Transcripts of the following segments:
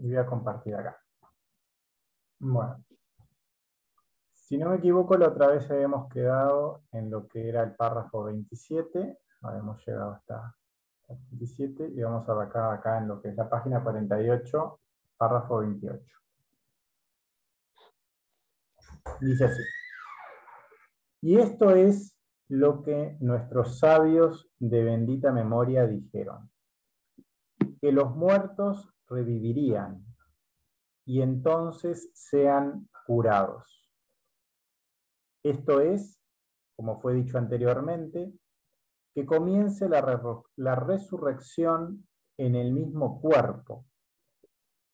Y voy a compartir acá. Bueno, si no me equivoco, la otra vez habíamos quedado en lo que era el párrafo 27. Ahora hemos llegado hasta el 27 y vamos a acá en lo que es la página 48, párrafo 28. Dice así: y esto es lo que nuestros sabios de bendita memoria dijeron, que los muertos revivirían y entonces sean curados. Esto es, como fue dicho anteriormente, que comience la resurrección en el mismo cuerpo,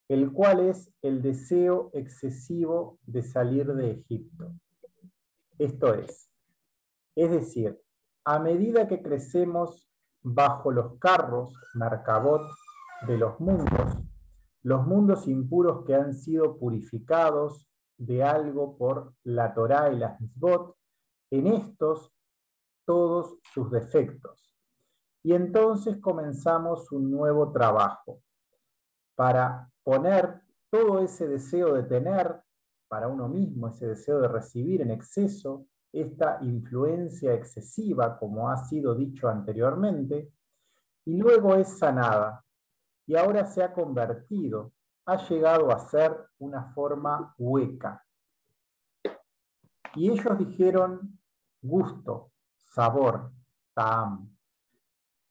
el cual es el deseo excesivo de salir de Egipto. Esto es decir, a medida que crecemos bajo los carros, merkabot, de los mundos impuros que han sido purificados de algo por la Torá y las mitzvot, en estos todos sus defectos. Y entonces comenzamos un nuevo trabajo para poner todo ese deseo de tener para uno mismo, ese deseo de recibir en exceso, esta influencia excesiva, como ha sido dicho anteriormente, y luego es sanada, y ahora se ha convertido, ha llegado a ser una forma hueca. Y ellos dijeron gusto, sabor, ta'am,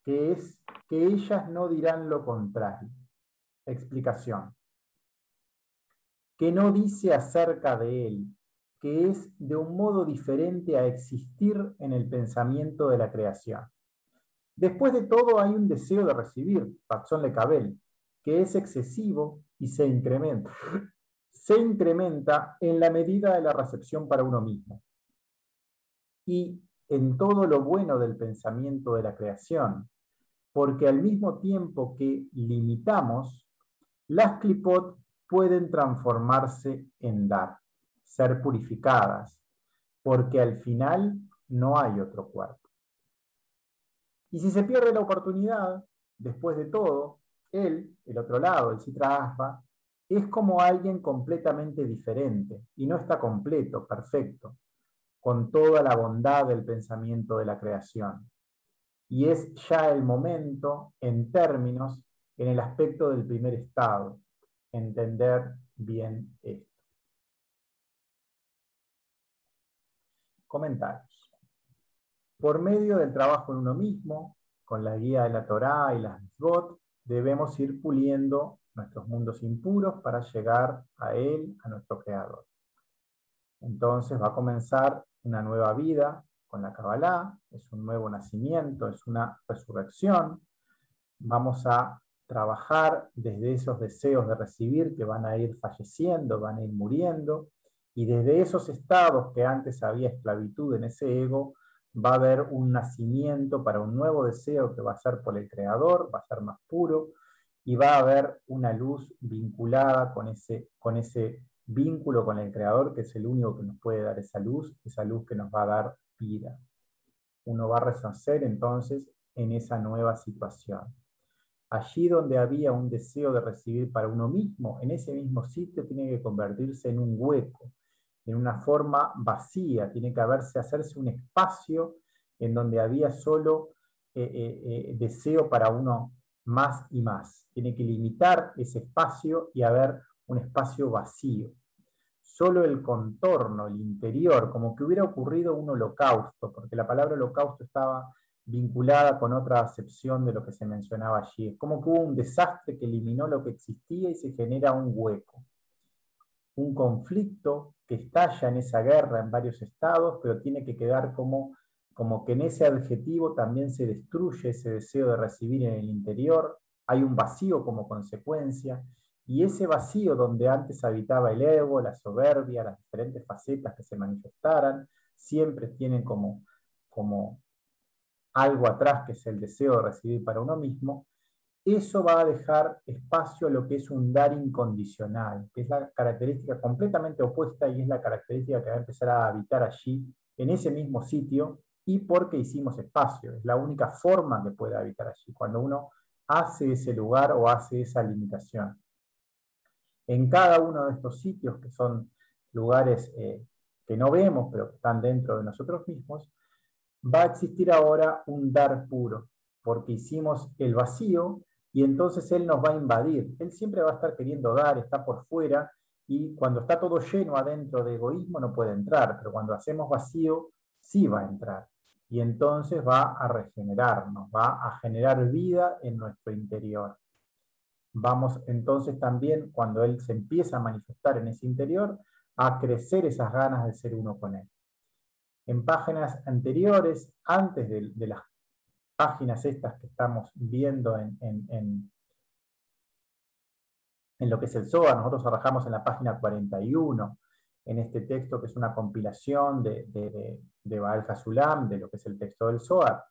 que es que ellas no dirán lo contrario. Explicación. Que no dice acerca de él, que es de un modo diferente a existir en el pensamiento de la creación. Después de todo hay un deseo de recibir, Patzón le cabel, que es excesivo y se incrementa. Se incrementa en la medida de la recepción para uno mismo. Y en todo lo bueno del pensamiento de la creación, porque al mismo tiempo que limitamos, las clipot pueden transformarse en dar, ser purificadas, porque al final no hay otro cuerpo. Y si se pierde la oportunidad, después de todo, él, el otro lado, el Sitra Asba, es como alguien completamente diferente, y no está completo, perfecto, con toda la bondad del pensamiento de la creación. Y es ya el momento, en términos, en el aspecto del primer estado, entender bien esto. Comentarios. Por medio del trabajo en uno mismo, con la guía de la Torá y las mitzvot, debemos ir puliendo nuestros mundos impuros para llegar a él, a nuestro Creador. Entonces va a comenzar una nueva vida con la Kabbalah, es un nuevo nacimiento, es una resurrección. Vamos a trabajar desde esos deseos de recibir que van a ir falleciendo, van a ir muriendo, y desde esos estados que antes había esclavitud en ese ego, va a haber un nacimiento para un nuevo deseo que va a ser por el Creador, va a ser más puro, y va a haber una luz vinculada con ese vínculo con el Creador, que es el único que nos puede dar esa luz que nos va a dar vida. Uno va a renacer entonces en esa nueva situación. Allí donde había un deseo de recibir para uno mismo, en ese mismo sitio tiene que convertirse en un hueco, en una forma vacía, tiene que hacerse un espacio en donde había solo deseo para uno más y más. Tiene que limitar ese espacio y haber un espacio vacío. Solo el contorno, el interior, como que hubiera ocurrido un holocausto, porque la palabra holocausto estaba vinculada con otra acepción de lo que se mencionaba allí. Es como que hubo un desastre que eliminó lo que existía y se genera un hueco. Un conflicto que estalla en esa guerra en varios estados, pero tiene que quedar como que en ese adjetivo también se destruye ese deseo de recibir en el interior, hay un vacío como consecuencia, y ese vacío donde antes habitaba el ego, la soberbia, las diferentes facetas que se manifestaran, siempre tienen como algo atrás que es el deseo de recibir para uno mismo. Eso va a dejar espacio a lo que es un dar incondicional, que es la característica completamente opuesta y es la característica que va a empezar a habitar allí, en ese mismo sitio, y porque hicimos espacio. Es la única forma que puede habitar allí, cuando uno hace ese lugar o hace esa limitación. En cada uno de estos sitios, que son lugares que no vemos, pero que están dentro de nosotros mismos, va a existir ahora un dar puro, porque hicimos el vacío y entonces Él nos va a invadir. Él siempre va a estar queriendo dar, está por fuera, y cuando está todo lleno adentro de egoísmo no puede entrar, pero cuando hacemos vacío sí va a entrar. Y entonces va a regenerarnos, va a generar vida en nuestro interior. Vamos entonces también, cuando Él se empieza a manifestar en ese interior, a crecer esas ganas de ser uno con Él. En páginas anteriores, antes de las páginas estas que estamos viendo en lo que es el Zohar, nosotros trabajamos en la página 41, en este texto que es una compilación de Baal Hasulam, de lo que es el texto del Zohar.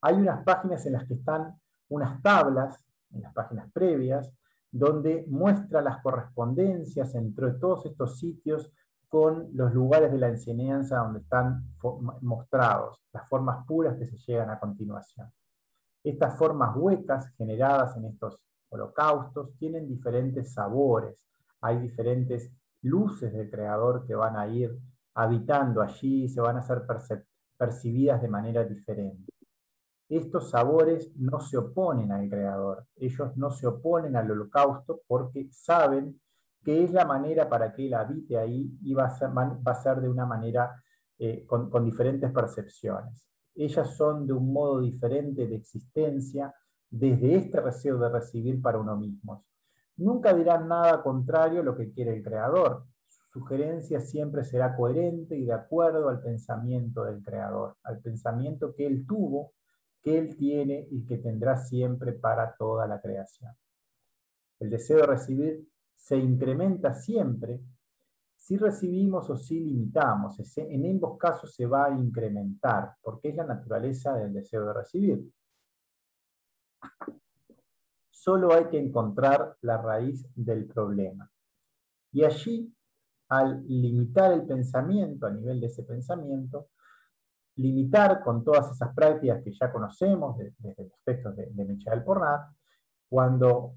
Hay unas páginas en las que están unas tablas, en las páginas previas, donde muestra las correspondencias entre todos estos sitios con los lugares de la enseñanza donde están mostrados, las formas puras que se llegan a continuación. Estas formas huecas generadas en estos holocaustos tienen diferentes sabores, hay diferentes luces del Creador que van a ir habitando allí, se van a ser percibidas de manera diferente. Estos sabores no se oponen al Creador, ellos no se oponen al holocausto porque saben que es la manera para que Él habite ahí y va a ser de una manera con diferentes percepciones. Ellas son de un modo diferente de existencia desde este deseo de recibir para uno mismo. Nunca dirán nada contrario a lo que quiere el Creador. Su sugerencia siempre será coherente y de acuerdo al pensamiento del Creador, al pensamiento que Él tuvo, que Él tiene y que tendrá siempre para toda la creación. El deseo de recibir se incrementa siempre si recibimos o si limitamos. En ambos casos se va a incrementar, porque es la naturaleza del deseo de recibir. Solo hay que encontrar la raíz del problema. Y allí, al limitar el pensamiento, a nivel de ese pensamiento, limitar con todas esas prácticas que ya conocemos desde los textos de Michael Pornat, cuando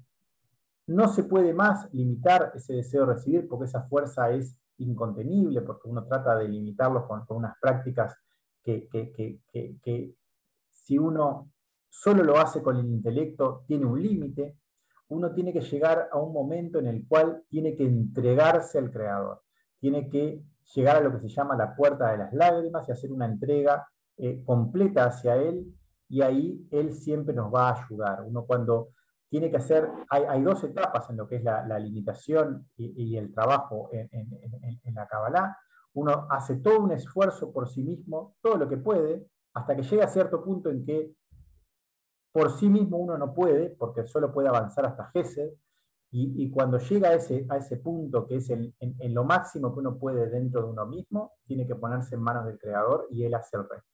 no se puede más limitar ese deseo de recibir porque esa fuerza es incontenible, porque uno trata de limitarlo con unas prácticas que si uno solo lo hace con el intelecto tiene un límite, uno tiene que llegar a un momento en el cual tiene que entregarse al Creador, tiene que llegar a lo que se llama la puerta de las lágrimas y hacer una entrega completa hacia Él, y ahí Él siempre nos va a ayudar. Uno cuando tiene que hacer, hay dos etapas en lo que es la limitación y el trabajo en la Kabbalah. Uno hace todo un esfuerzo por sí mismo, todo lo que puede, hasta que llega a cierto punto en que por sí mismo uno no puede, porque solo puede avanzar hasta Gesed, y cuando llega a ese punto que es en lo máximo que uno puede dentro de uno mismo, tiene que ponerse en manos del Creador y Él hace el resto.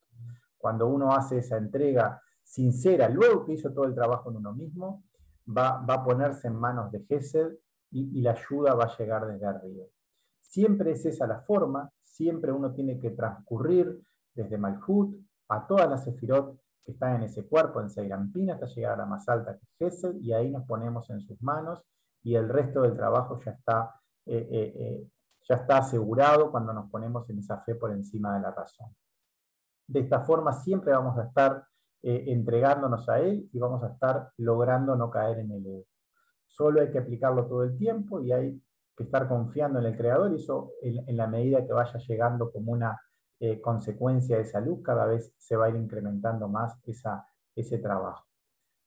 Cuando uno hace esa entrega sincera, luego que hizo todo el trabajo en uno mismo, va a ponerse en manos de Gesed y la ayuda va a llegar desde arriba. Siempre es esa la forma, siempre uno tiene que transcurrir desde Malhut a todas las Sefirot que están en ese cuerpo, en Seirampina, hasta llegar a la más alta que es Gesed, y ahí nos ponemos en sus manos y el resto del trabajo ya está asegurado cuando nos ponemos en esa fe por encima de la razón. De esta forma siempre vamos a estar entregándonos a Él y vamos a estar logrando no caer en el ego. Solo hay que aplicarlo todo el tiempo y hay que estar confiando en el Creador, y eso en la medida que vaya llegando como una consecuencia de esa luz, cada vez se va a ir incrementando más ese trabajo.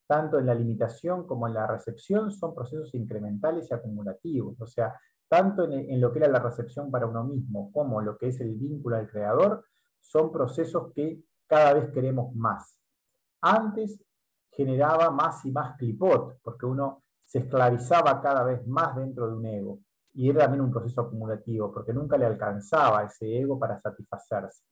Tanto en la limitación como en la recepción son procesos incrementales y acumulativos, o sea, tanto en lo que era la recepción para uno mismo como lo que es el vínculo al Creador, son procesos que cada vez queremos más. Antes generaba más y más clipot, porque uno se esclavizaba cada vez más dentro de un ego, y era también un proceso acumulativo, porque nunca le alcanzaba ese ego para satisfacerse.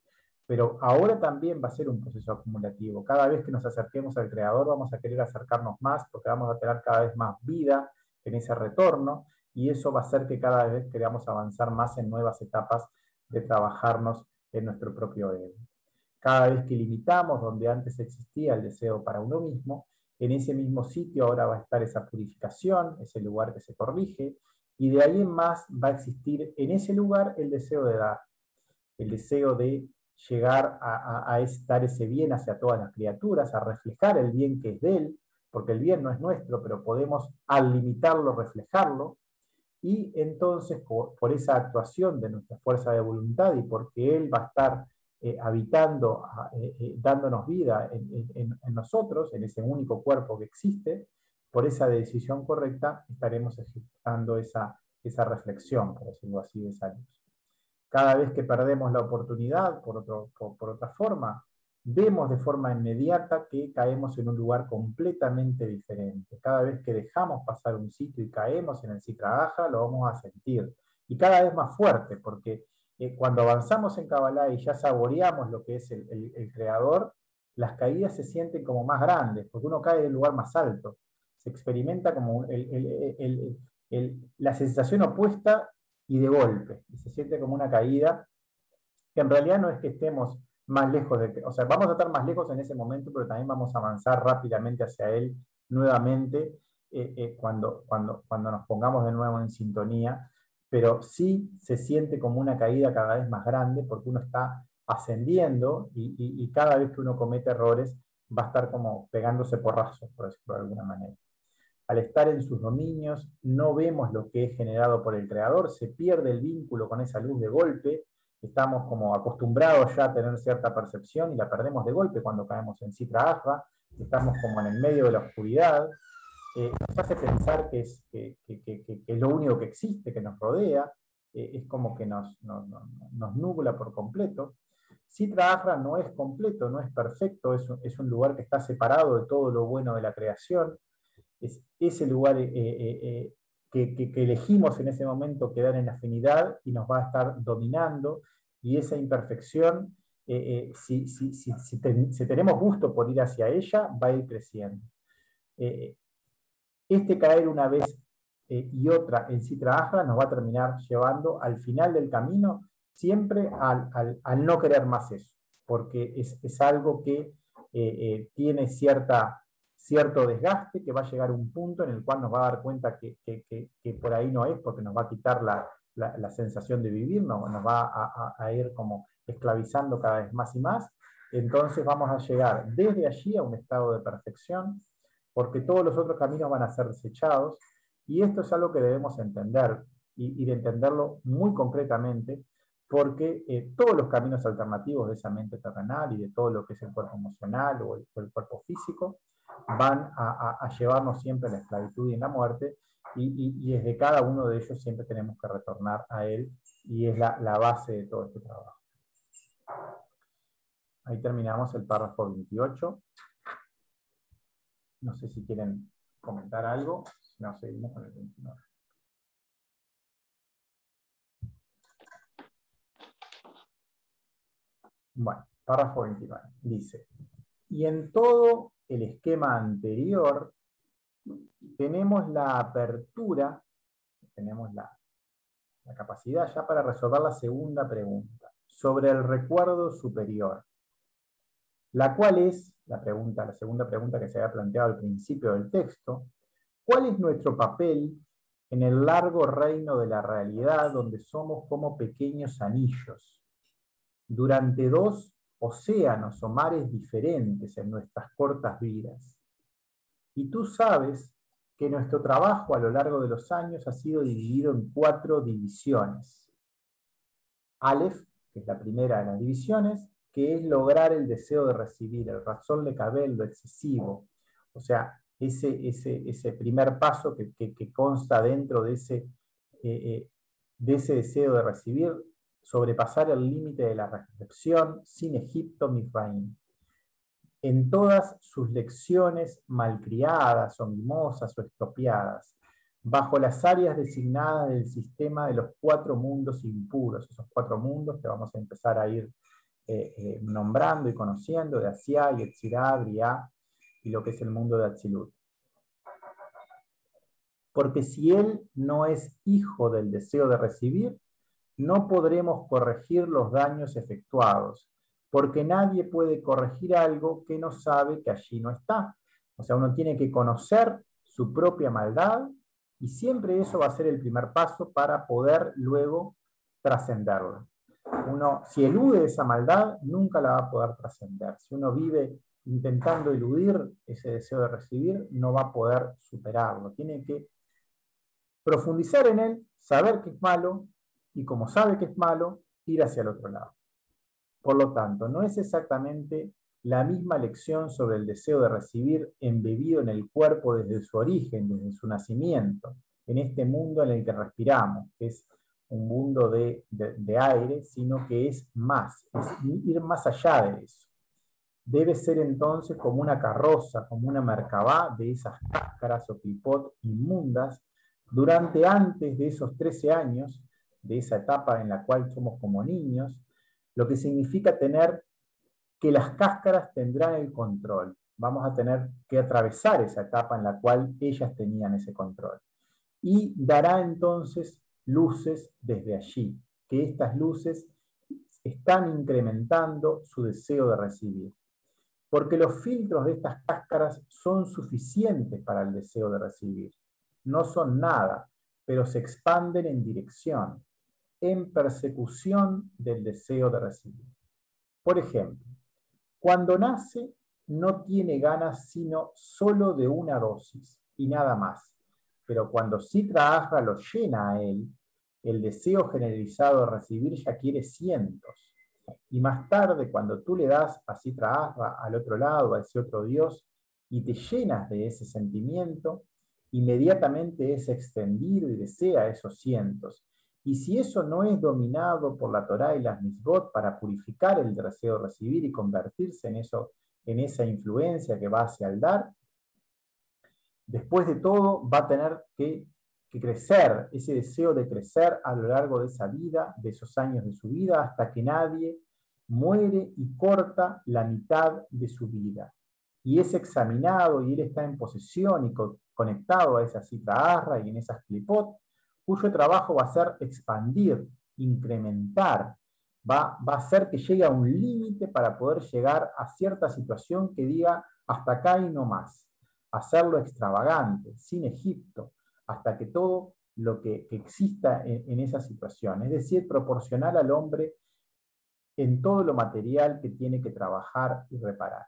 Pero ahora también va a ser un proceso acumulativo. Cada vez que nos acerquemos al Creador vamos a querer acercarnos más, porque vamos a tener cada vez más vida en ese retorno, y eso va a hacer que cada vez queramos avanzar más en nuevas etapas de trabajarnos en nuestro propio ego. Cada vez que limitamos donde antes existía el deseo para uno mismo, en ese mismo sitio ahora va a estar esa purificación, ese lugar que se corrige, y de ahí en más va a existir en ese lugar el deseo de dar, el deseo de llegar a dar ese bien hacia todas las criaturas, a reflejar el bien que es de él, porque el bien no es nuestro, pero podemos al limitarlo reflejarlo, y entonces por esa actuación de nuestra fuerza de voluntad y porque él va a estar habitando, dándonos vida en nosotros, en ese único cuerpo que existe, por esa decisión correcta estaremos ejecutando esa reflexión, por decirlo así, de salud. Cada vez que perdemos la oportunidad, por otra forma, vemos de forma inmediata que caemos en un lugar completamente diferente. Cada vez que dejamos pasar un sitio y caemos en el Sitra Ahra, lo vamos a sentir. Y cada vez más fuerte, porque cuando avanzamos en Kabbalah y ya saboreamos lo que es el Creador, las caídas se sienten como más grandes, porque uno cae del lugar más alto. Se experimenta como la sensación opuesta y de golpe, y se siente como una caída, que en realidad no es que estemos más lejos, o sea, vamos a estar más lejos en ese momento, pero también vamos a avanzar rápidamente hacia él nuevamente cuando nos pongamos de nuevo en sintonía, pero sí se siente como una caída cada vez más grande, porque uno está ascendiendo y cada vez que uno comete errores va a estar como pegándose porrazos, por decirlo de alguna manera. Al estar en sus dominios, no vemos lo que es generado por el Creador, se pierde el vínculo con esa luz de golpe, estamos como acostumbrados ya a tener cierta percepción y la perdemos de golpe cuando caemos en Sitra Ahra, estamos como en el medio de la oscuridad, nos hace pensar que es lo único que existe, que nos rodea, es como que nos nubla por completo. Sitra Ahra no es completo, no es perfecto, es un lugar que está separado de todo lo bueno de la creación, es ese lugar que elegimos en ese momento quedar en afinidad y nos va a estar dominando, y esa imperfección, si tenemos gusto por ir hacia ella, va a ir creciendo. Este caer una vez y otra en Sitra Ahra nos va a terminar llevando al final del camino siempre al no querer más eso, porque es algo que tiene cierto desgaste, que va a llegar a un punto en el cual nos va a dar cuenta que por ahí no es, porque nos va a quitar la sensación de vivir, nos va a ir como esclavizando cada vez más y más. Entonces vamos a llegar desde allí a un estado de perfección, porque todos los otros caminos van a ser desechados, y esto es algo que debemos entender, y de entenderlo muy concretamente, porque todos los caminos alternativos de esa mente terrenal y de todo lo que es el cuerpo emocional o el cuerpo físico van a llevarnos siempre a la esclavitud y a la muerte, y desde cada uno de ellos siempre tenemos que retornar a él, y es la base de todo este trabajo. Ahí terminamos el párrafo 28. No sé si quieren comentar algo, si no, seguimos con el 29. Bueno, párrafo 29. Dice: y en todo el esquema anterior tenemos la apertura, tenemos la capacidad ya para resolver la segunda pregunta, sobre el recuerdo superior, la cual es la segunda pregunta que se había planteado al principio del texto: ¿cuál es nuestro papel en el largo reino de la realidad, donde somos como pequeños anillos durante dos océanos o mares diferentes en nuestras cortas vidas? Y tú sabes que nuestro trabajo a lo largo de los años ha sido dividido en 4 divisiones. Aleph, que es la primera de las divisiones, que es lograr el deseo de recibir, el razón de cabel, lo excesivo. O sea, ese primer paso que consta dentro de ese deseo de recibir, sobrepasar el límite de la recepción sin Egipto Mifraim. En todas sus lecciones malcriadas o mimosas o estropeadas, bajo las áreas designadas del sistema de los 4 mundos impuros, esos 4 mundos que vamos a empezar a ir nombrando y conociendo, de Asiá, Yetzirah, Briá, y lo que es el mundo de Atzilut. Porque si él no es hijo del deseo de recibir, no podremos corregir los daños efectuados, porque nadie puede corregir algo que no sabe que allí no está. O sea, uno tiene que conocer su propia maldad Y siempre eso va a ser el primer paso para poder luego trascenderlo. Uno, si elude esa maldad, nunca la va a poder trascender. Si uno vive intentando eludir ese deseo de recibir, no va a poder superarlo. Tiene que profundizar en él, saber que es malo, y como sabe que es malo, ir hacia el otro lado. Por lo tanto, no es exactamente la misma lección sobre el deseo de recibir embebido en el cuerpo desde su origen, desde su nacimiento, en este mundo en el que respiramos, que es un mundo de aire, sino que es más, es ir más allá de eso. Debe ser entonces como una carroza, como una merkabá de esas cáscaras o clipot inmundas durante antes de esos 13 años, de esa etapa en la cual somos como niños, lo que significa tener que las cáscaras tendrán el control. Vamos a tener que atravesar esa etapa en la cual ellas tenían ese control. Y dará entonces luces desde allí, que estas luces están incrementando su deseo de recibir. Porque los filtros de estas cáscaras son suficientes para el deseo de recibir. No son nada, pero se expanden en dirección, en persecución del deseo de recibir. Por ejemplo, cuando nace no tiene ganas sino solo de una dosis y nada más, pero cuando Sitra Ahra lo llena a él, el deseo generalizado de recibir ya quiere cientos. Y más tarde, cuando tú le das a Sitra Ahra al otro lado, a ese otro Dios, y te llenas de ese sentimiento, inmediatamente es extendido y desea esos cientos. Y si eso no es dominado por la Torá y las mitzvot para purificar el deseo de recibir y convertirse en eso, en esa influencia que va hacia el dar, después de todo va a tener que crecer, ese deseo de crecer a lo largo de esa vida, de esos años de su vida, hasta que nadie muere y corta la mitad de su vida. Y es examinado y él está en posesión y conectado a esa Sitra Ahra y en esas clipot, cuyo trabajo va a ser expandir, incrementar, va a hacer que llegue a un límite para poder llegar a cierta situación que diga hasta acá y no más. Hacerlo extravagante, sin Egipto, hasta que todo lo que exista en esa situación, es decir, proporcional al hombre en todo lo material que tiene que trabajar y reparar.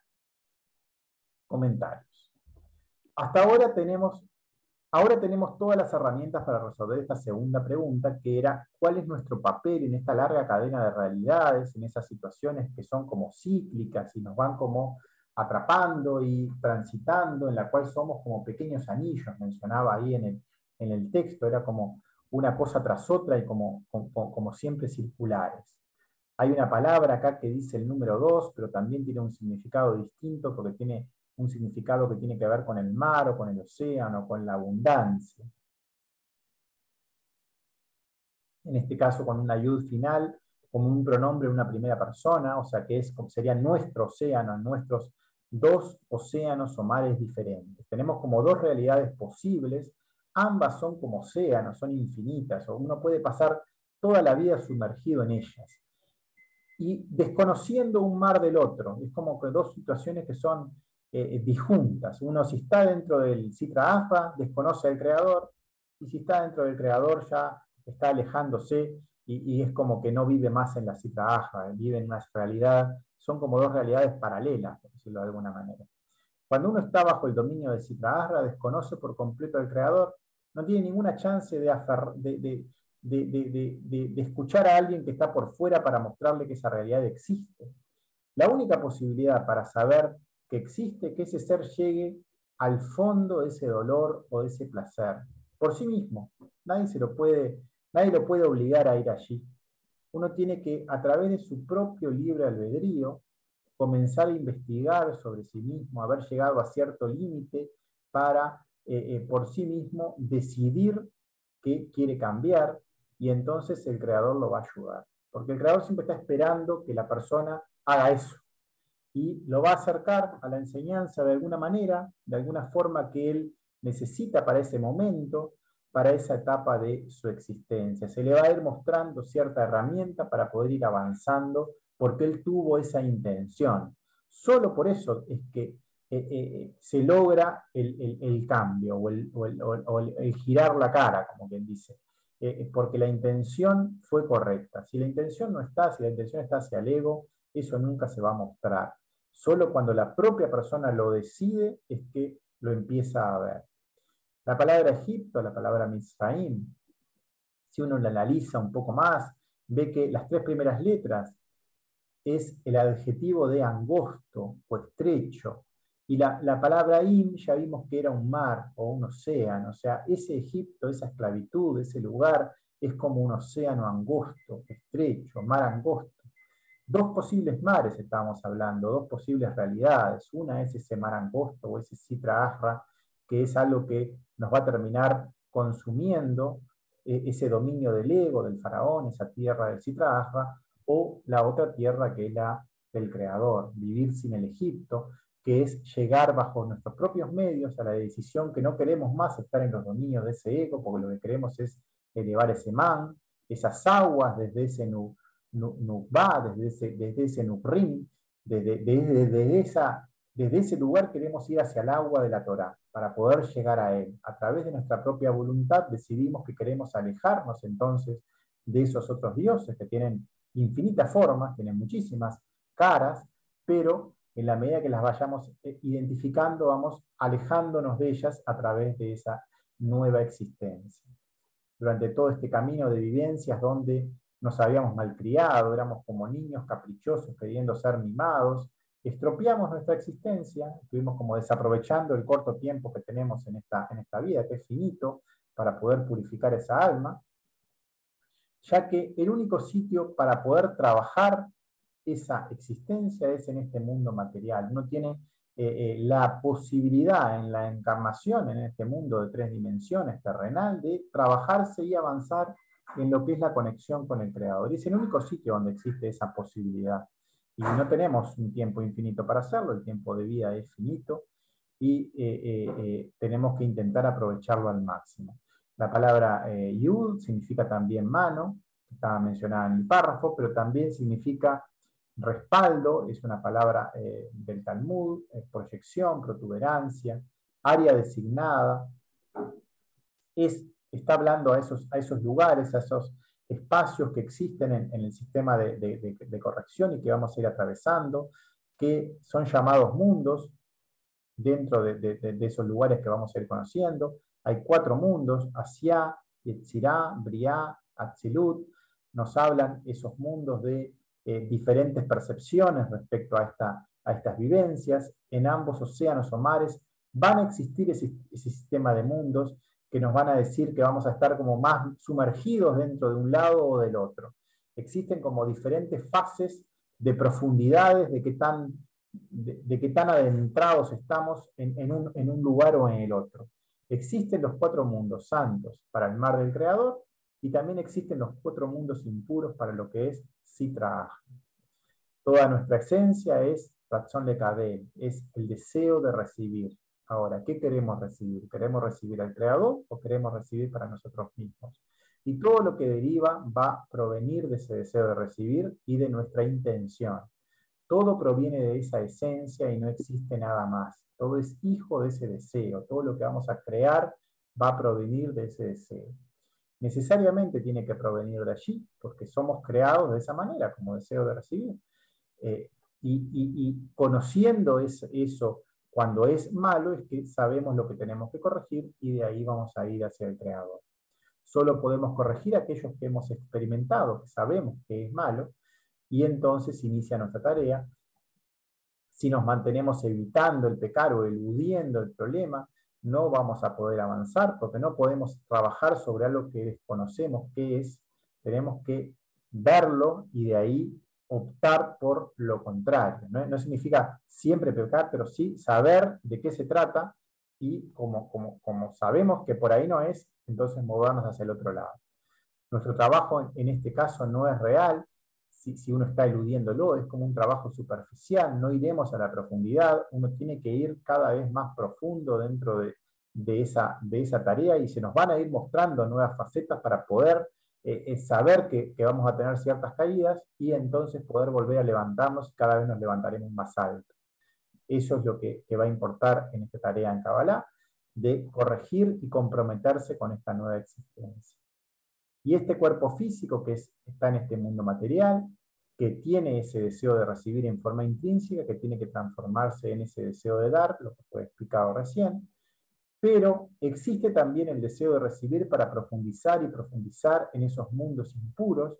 Comentarios. Hasta ahora tenemos todas las herramientas para resolver esta segunda pregunta, que era ¿cuál es nuestro papel en esta larga cadena de realidades, en esas situaciones que son como cíclicas y nos van como atrapando y transitando, en la cual somos como pequeños anillos, mencionaba ahí en el texto, era como una cosa tras otra y como siempre circulares. Hay una palabra acá que dice el número 2, pero también tiene un significado distinto porque tiene un significado que tiene que ver con el mar o con el océano, con la abundancia. En este caso con una yud final, como un pronombre de una primera persona, o sea que sería nuestro océano, nuestros dos océanos o mares diferentes. Tenemos como dos realidades posibles, ambas son como océanos, son infinitas, o uno puede pasar toda la vida sumergido en ellas. Y desconociendo un mar del otro, es como que dos situaciones que son disjuntas. Uno si está dentro del Sitra Ahra, desconoce al Creador, y si está dentro del Creador ya está alejándose y es como que no vive más en la Sitra Ahra, vive en una realidad, son como dos realidades paralelas, por decirlo de alguna manera. Cuando uno está bajo el dominio del Sitra Ahra, desconoce por completo al Creador, no tiene ninguna chance de escuchar a alguien que está por fuera para mostrarle que esa realidad existe. La única posibilidad para saber que existe, que ese ser llegue al fondo de ese dolor o de ese placer, por sí mismo. Nadie lo puede obligar a ir allí. Uno tiene que, a través de su propio libre albedrío, comenzar a investigar sobre sí mismo, haber llegado a cierto límite para, por sí mismo, decidir qué quiere cambiar, y entonces el Creador lo va a ayudar. Porque el Creador siempre está esperando que la persona haga eso. Y lo va a acercar a la enseñanza de alguna manera, de alguna forma que él necesita para ese momento, para esa etapa de su existencia. Se le va a ir mostrando cierta herramienta para poder ir avanzando, porque él tuvo esa intención. Solo por eso es que se logra el cambio o el girar la cara, como quien dice. Porque la intención fue correcta. Si la intención no está, si la intención está hacia el ego, eso nunca se va a mostrar. Solo cuando la propia persona lo decide es que lo empieza a ver. La palabra Egipto, la palabra Mizraim, si uno la analiza un poco más, ve que las 3 primeras letras es el adjetivo de angosto o estrecho. Y la palabra im ya vimos que era un mar o un océano. O sea, ese Egipto, esa esclavitud, ese lugar, es como un océano angosto, estrecho, mar angosto. 2 posibles mares estábamos hablando, 2 posibles realidades. Una es ese mar angosto o ese Sitra Ahra, que es algo que nos va a terminar consumiendo ese dominio del ego, del faraón, esa tierra del Sitra Ahra, o la otra tierra que es la del creador, vivir sin el Egipto, que es llegar bajo nuestros propios medios a la decisión que no queremos más estar en los dominios de ese ego, porque lo que queremos es elevar ese man, esas aguas desde ese Nukba, desde ese Nukrim, desde ese lugar queremos ir hacia el agua de la Torá, para poder llegar a él. A través de nuestra propia voluntad decidimos que queremos alejarnos entonces de esos otros dioses que tienen infinitas formas, tienen muchísimas caras, pero en la medida que las vayamos identificando, vamos alejándonos de ellas a través de esa nueva existencia. Durante todo este camino de vivencias donde nos habíamos malcriado, éramos como niños caprichosos queriendo ser mimados, estropeamos nuestra existencia, estuvimos como desaprovechando el corto tiempo que tenemos en esta vida, que es finito, para poder purificar esa alma, ya que el único sitio para poder trabajar esa existencia es en este mundo material. Uno tiene la posibilidad en la encarnación, en este mundo de 3 dimensiones terrenal, de trabajarse y avanzar en lo que es la conexión con el Creador. Es el único sitio donde existe esa posibilidad. Y no tenemos un tiempo infinito para hacerlo, el tiempo de vida es finito, y tenemos que intentar aprovecharlo al máximo. La palabra Yud significa también mano, estaba mencionada en el párrafo, pero también significa respaldo, es una palabra del Talmud, proyección, protuberancia, área designada, está hablando a esos lugares, a esos espacios que existen en el sistema de corrección y que vamos a ir atravesando, que son llamados mundos dentro de esos lugares que vamos a ir conociendo. Hay 4 mundos, Asiá, Yetzirá, Briá, Atzilut, nos hablan esos mundos de diferentes percepciones respecto a estas vivencias. En ambos océanos o mares van a existir ese sistema de mundos que nos van a decir que vamos a estar como más sumergidos dentro de un lado o del otro. Existen como diferentes fases de profundidades de qué tan adentrados estamos en un lugar o en el otro. Existen los 4 mundos santos para el mar del Creador, y también existen los 4 mundos impuros para lo que es Sitra Ahra. Toda nuestra esencia es Ratzon Lekabel, es el deseo de recibir. Ahora, ¿qué queremos recibir? ¿Queremos recibir al Creador o queremos recibir para nosotros mismos? Y todo lo que deriva va a provenir de ese deseo de recibir y de nuestra intención. Todo proviene de esa esencia y no existe nada más. Todo es hijo de ese deseo. Todo lo que vamos a crear va a provenir de ese deseo. Necesariamente tiene que provenir de allí, porque somos creados de esa manera, como deseo de recibir. Y conociendo eso cuando es malo, es que sabemos lo que tenemos que corregir y de ahí vamos a ir hacia el Creador. Solo podemos corregir aquellos que hemos experimentado, que sabemos que es malo, y entonces inicia nuestra tarea. Si nos mantenemos evitando el pecado o eludiendo el problema, no vamos a poder avanzar, porque no podemos trabajar sobre algo que desconocemos qué es. Tenemos que verlo y de ahí optar por lo contrario. No significa siempre pecar, pero sí saber de qué se trata y como sabemos que por ahí no es, entonces movernos hacia el otro lado. Nuestro trabajo en este caso no es real, si uno está eludiéndolo, es como un trabajo superficial, no iremos a la profundidad, uno tiene que ir cada vez más profundo dentro de esa tarea y se nos van a ir mostrando nuevas facetas para poder saber que vamos a tener ciertas caídas y entonces poder volver a levantarnos y cada vez nos levantaremos más alto. Eso es lo que va a importar en esta tarea en Kabbalah, de corregir y comprometerse con esta nueva existencia. Y este cuerpo físico que está en este mundo material, que tiene ese deseo de recibir en forma intrínseca, que tiene que transformarse en ese deseo de dar, lo que fue explicado recién, pero existe también el deseo de recibir para profundizar y profundizar en esos mundos impuros.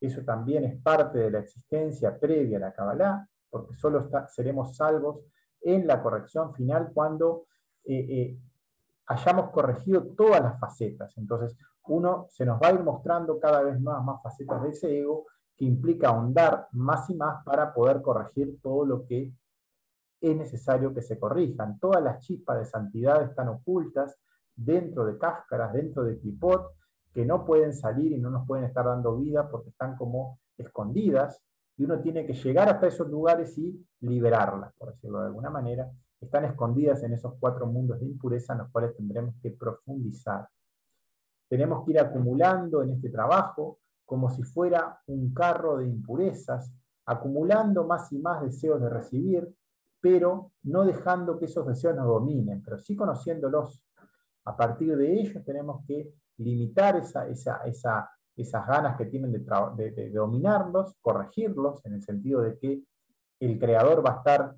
Eso también es parte de la existencia previa a la Kabbalah, porque solo seremos salvos en la corrección final cuando hayamos corregido todas las facetas. Entonces, se nos va a ir mostrando cada vez más facetas de ese ego, que implica ahondar más y más para poder corregir todo lo que es necesario que se corrijan. Todas las chispas de santidad están ocultas dentro de cáscaras, dentro de clipot, que no pueden salir y no nos pueden estar dando vida porque están como escondidas, y uno tiene que llegar hasta esos lugares y liberarlas, por decirlo de alguna manera. Están escondidas en esos 4 mundos de impureza en los cuales tendremos que profundizar. Tenemos que ir acumulando en este trabajo como si fuera un carro de impurezas, acumulando más y más deseos de recibir, pero no dejando que esos deseos nos dominen, pero sí conociéndolos. A partir de ellos tenemos que limitar esas ganas que tienen de dominarlos, corregirlos, en el sentido de que el creador va a estar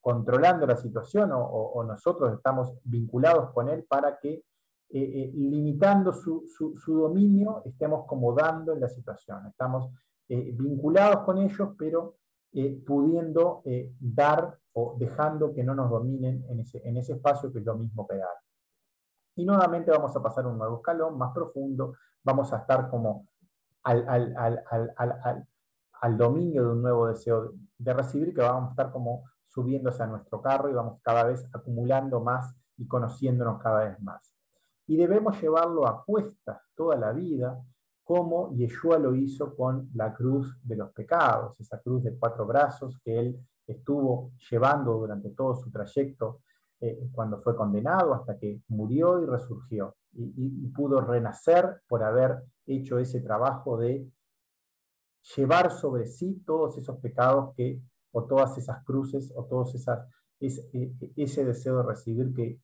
controlando la situación, o nosotros estamos vinculados con él para que, limitando su dominio, estemos como dando en la situación. Estamos vinculados con ellos, pero pudiendo dar o dejando que no nos dominen en ese espacio, que es lo mismo que dar. Y nuevamente vamos a pasar a un nuevo escalón más profundo, vamos a estar como al dominio de un nuevo deseo de recibir, que vamos a estar como subiéndose a nuestro carro y vamos cada vez acumulando más y conociéndonos cada vez más. Y debemos llevarlo a cuestas toda la vida, como Yeshua lo hizo con la cruz de los pecados, esa cruz de 4 brazos que él estuvo llevando durante todo su trayecto, cuando fue condenado, hasta que murió y resurgió, y pudo renacer por haber hecho ese trabajo de llevar sobre sí todos esos pecados o todas esas cruces, o todos ese deseo de recibir que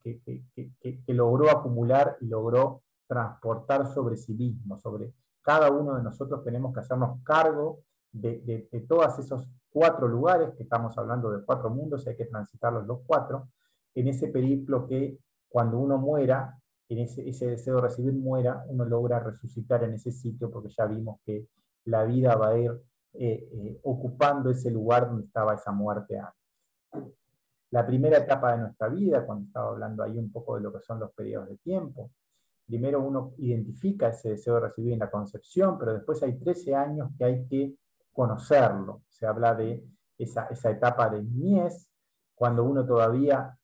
logró acumular y logró transportar sobre sí mismo. Sobre cada uno de nosotros tenemos que hacernos cargo de todos esos 4 lugares, que estamos hablando de 4 mundos, y hay que transitarlos los 4, en ese periplo que cuando uno muera, en ese deseo de recibir muera, uno logra resucitar en ese sitio, porque ya vimos que la vida va a ir ocupando ese lugar donde estaba esa muerte antes. La primera etapa de nuestra vida, cuando estaba hablando ahí un poco de lo que son los periodos de tiempo, primero uno identifica ese deseo de recibir en la concepción, pero después hay 13 años que hay que conocerlo. Se habla de esa etapa de niñez, cuando uno todavía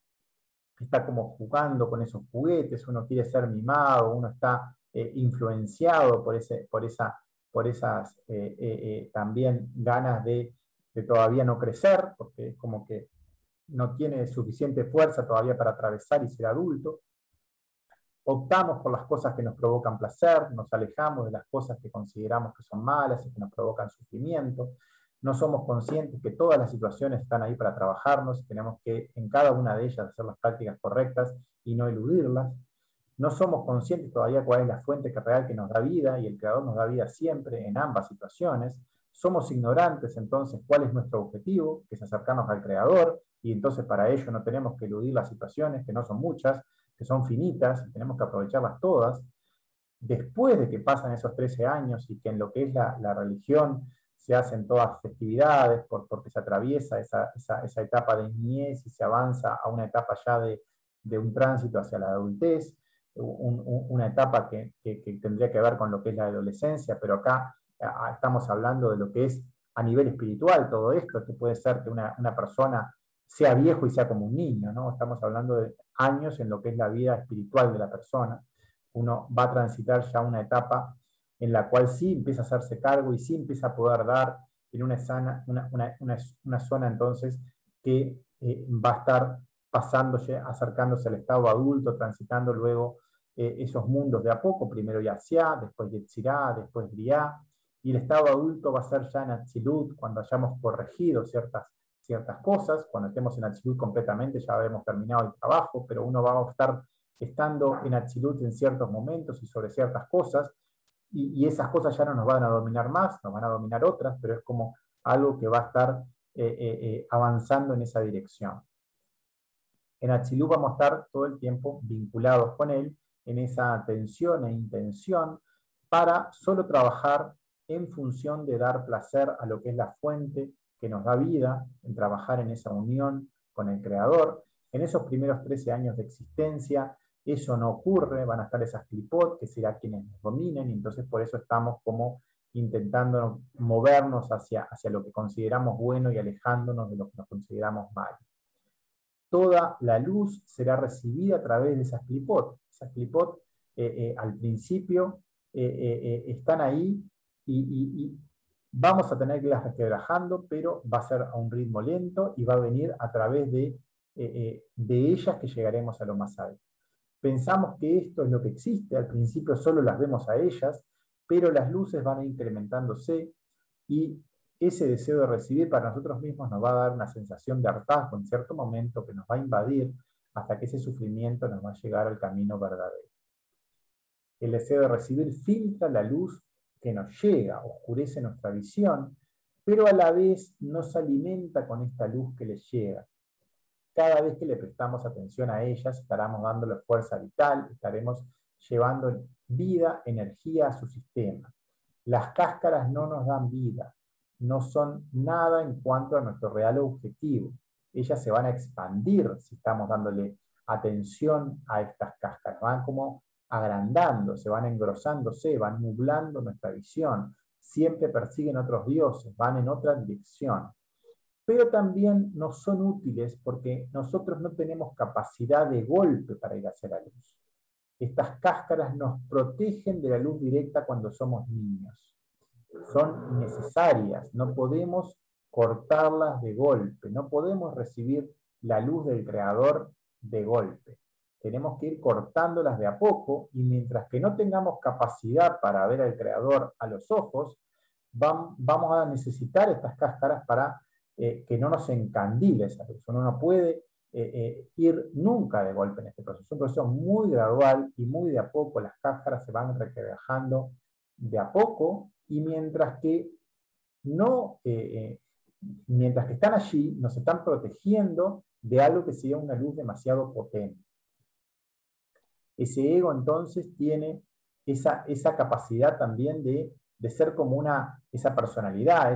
está como jugando con esos juguetes, uno quiere ser mimado, uno está influenciado por esas también ganas de todavía no crecer, porque es como que no tiene suficiente fuerza todavía para atravesar y ser adulto. Optamos por las cosas que nos provocan placer, nos alejamos de las cosas que consideramos que son malas y que nos provocan sufrimiento. No somos conscientes que todas las situaciones están ahí para trabajarnos, y tenemos que en cada una de ellas hacer las prácticas correctas y no eludirlas. No somos conscientes todavía cuál es la fuente real que nos da vida, y el Creador nos da vida siempre en ambas situaciones. Somos ignorantes entonces cuál es nuestro objetivo, que es acercarnos al Creador, y entonces para ello no tenemos que eludir las situaciones, que no son muchas, que son finitas, y tenemos que aprovecharlas todas. Después de que pasan esos 13 años y que en lo que es la religión se hacen todas festividades, porque se atraviesa esa etapa de niñez y se avanza a una etapa ya de un tránsito hacia la adultez, una etapa que tendría que ver con lo que es la adolescencia, pero acá estamos hablando de lo que es a nivel espiritual todo esto, que puede ser que una persona sea viejo y sea como un niño, ¿no? Estamos hablando de años en lo que es la vida espiritual de la persona. Uno va a transitar ya una etapa en la cual sí empieza a hacerse cargo y sí empieza a poder dar en una zona entonces que va a estar pasándose, acercándose al estado adulto, transitando luego esos mundos de a poco, primero Yatzia, después Yetzirá, después Briá, y el estado adulto va a ser ya en Atzilut, cuando hayamos corregido ciertas ciertas cosas. Cuando estemos en Atzilut completamente ya habremos terminado el trabajo, pero uno va a estar estando en Atzilut en ciertos momentos y sobre ciertas cosas, y esas cosas ya no nos van a dominar más, nos van a dominar otras, pero es como algo que va a estar avanzando en esa dirección. En Atzilut vamos a estar todo el tiempo vinculados con él, en esa atención e intención, para solo trabajar en función de dar placer a lo que es la fuente que nos da vida, en trabajar en esa unión con el Creador. En esos primeros 13 años de existencia, eso no ocurre, van a estar esas clipot, que será quienes nos dominen, y entonces por eso estamos como intentando movernos hacia lo que consideramos bueno y alejándonos de lo que nos consideramos malo. Toda la luz será recibida a través de esas clipot. Esas clipot al principio están ahí y vamos a tener que irlas resquebrajando, pero va a ser a un ritmo lento y va a venir a través de ellas que llegaremos a lo más alto. Pensamos que esto es lo que existe, al principio solo las vemos a ellas, pero las luces van a ir incrementándose y ese deseo de recibir para nosotros mismos nos va a dar una sensación de hartazgo en cierto momento que nos va a invadir hasta que ese sufrimiento nos va a llegar al camino verdadero. El deseo de recibir filtra la luz que nos llega, oscurece nuestra visión, pero a la vez nos alimenta con esta luz que les llega. Cada vez que le prestamos atención a ellas, estaremos dándole fuerza vital, estaremos llevando vida, energía a su sistema. Las cáscaras no nos dan vida, no son nada en cuanto a nuestro real objetivo. Ellas se van a expandir si estamos dándole atención a estas cáscaras, van como agrandando, se van engrosándose, van nublando nuestra visión, siempre persiguen otros dioses, van en otra dirección. Pero también nos son útiles porque nosotros no tenemos capacidad de golpe para ir hacia la luz. Estas cáscaras nos protegen de la luz directa cuando somos niños. Son necesarias, no podemos cortarlas de golpe, no podemos recibir la luz del Creador de golpe. Tenemos que ir cortándolas de a poco y mientras que no tengamos capacidad para ver al Creador a los ojos, vamos a necesitar estas cáscaras para que no nos encandile esa luz. Uno no puede ir nunca de golpe en este proceso. Es un proceso muy gradual y muy de a poco. Las cáscaras se van requebrajando de a poco y mientras que están allí, nos están protegiendo de algo que sería una luz demasiado potente. Ese ego entonces tiene esa capacidad también de ser como esa personalidad,